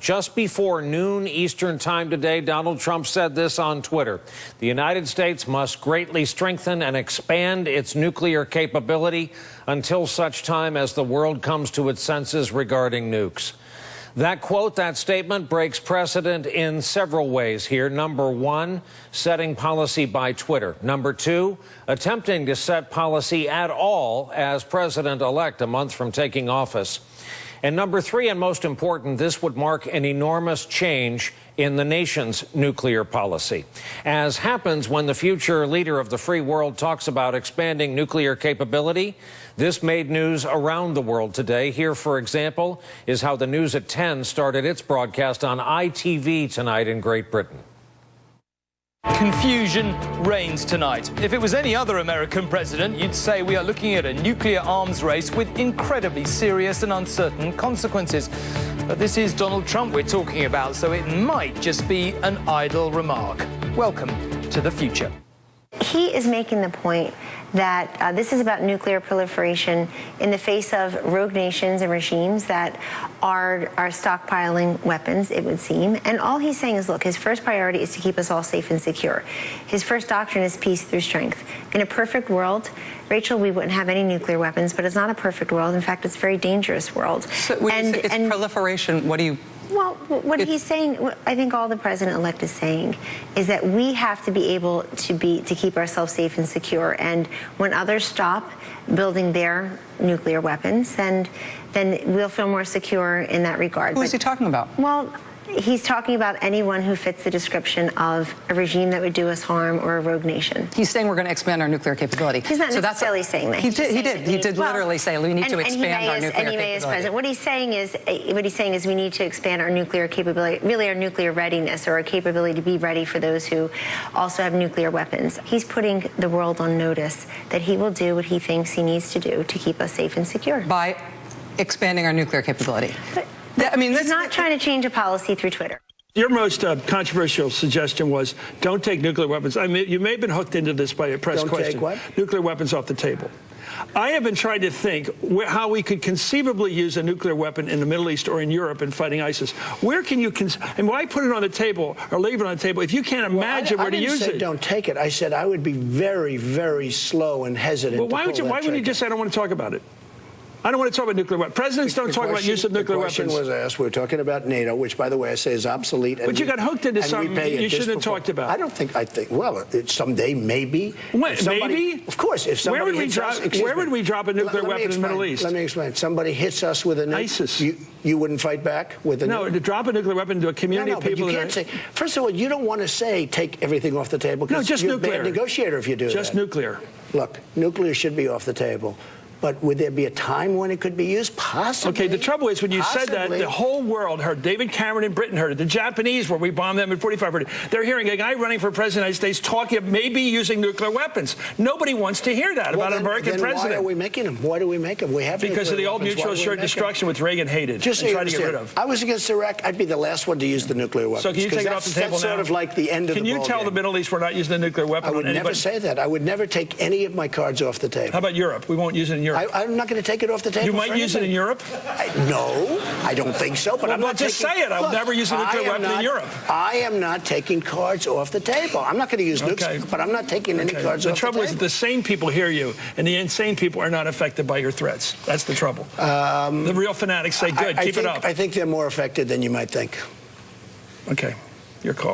Just before noon Eastern time today, Donald Trump said this on Twitter. The United States must greatly strengthen and expand its nuclear capability until such time as the world comes to its senses regarding nukes. That quote, that statement breaks precedent in several ways here. Number one, setting policy by Twitter. Number two, attempting to set policy at all as president-elect a month from taking office. And number three, and most important, this would mark an enormous change in the nation's nuclear policy. As happens when the future leader of the free world talks about expanding nuclear capability, this made news around the world today. Here, for example, is how the News at 10 started its broadcast on ITV tonight in Great Britain. Confusion reigns tonight. If it was any other American president, you'd say we are looking at a nuclear arms race with incredibly serious and uncertain consequences. But this is Donald Trump we're talking about, so it might just be an idle remark. Welcome to the future. He is making the point that this is about nuclear proliferation in the face of rogue nations and regimes that are stockpiling weapons, it would seem. And all he's saying is, look, his first priority is to keep us all safe and secure. His first doctrine is peace through strength. In a perfect world, Rachel, we wouldn't have any nuclear weapons, but it's not a perfect world. In fact, it's a very dangerous world. So it's proliferation. What do you... Well, what he's saying, I think all the president-elect is saying, is that we have to be able to keep ourselves safe and secure. And when others stop building their nuclear weapons, then we'll feel more secure in that regard. Who is he talking about? Well, he's talking about anyone who fits the description of a regime that would do us harm or a rogue nation. He's saying we're going to expand our nuclear capability. He's not necessarily saying that. He did literally say we need to expand our nuclear capability. And he may as president. What he's saying is we need to expand our nuclear capability, really our nuclear readiness, or our capability to be ready for those who also have nuclear weapons. He's putting the world on notice that he will do what he thinks he needs to do to keep us safe and secure. By expanding our nuclear capability. I mean, he's not trying to change a policy through Twitter. Your most controversial suggestion was don't take nuclear weapons. I mean, you may have been hooked into this by a press question. Don't take what? Nuclear weapons off the table. I have been trying to think how we could conceivably use a nuclear weapon in the Middle East or in Europe in fighting ISIS. Where can you, and why put it on the table or leave it on the table if you can't imagine where to use it? I didn't say don't take it. I said I would be very, very slow and hesitant. Well, why wouldn't you just say I don't want to talk about it? I don't want to talk about nuclear weapons. Presidents don't talk about use of nuclear weapons. The question was asked. We're talking about NATO, which, by the way, I say is obsolete. But you got hooked into something you shouldn't have talked about. I think, well, someday maybe. Maybe? Of course. If somebody where would we drop a nuclear weapon in the Middle East? Let me explain. Somebody hits us with a nuke. ISIS. You wouldn't fight back with a nuke? No, to drop a nuclear weapon into a community of people but you can't say. First of all, you don't want to say take everything off the table. No, just you're nuclear. A bad negotiator if you do that. Just nuclear. Look, nuclear should be off the table. But would there be a time when it could be used? Possibly. Okay, the trouble is when you said that, the whole world heard. David Cameron in Britain heard it. The Japanese, where we bombed them in 45, heard it. They're hearing a guy running for president of the United States talking of maybe using nuclear weapons. Nobody wants to hear that about an American president. Why are we making them? Why do we make them? We have because of the old mutual assured destruction, which Reagan hated and tried to get rid of. I was against Iraq. I'd be the last one to use the nuclear weapons. So can you take it off the table now? That's sort of like the end of the ballgame. Can you tell the Middle East we're not using the nuclear weapon on anybody? I would never say that. I would never take any of my cards off the table. How about Europe? We won't use it in Europe. I'm not going to take it off the table. You might use it in Europe? No, I don't think so. But I'm not just say it. I'll never use a nuclear weapon in Europe. I am not taking cards off the table. I'm not going to use nukes, but I'm not taking any cards off the table. The trouble is that the sane people hear you, and the insane people are not affected by your threats. That's the trouble. The real fanatics say, good, keep it up. I think they're more affected than you might think. Okay, your call.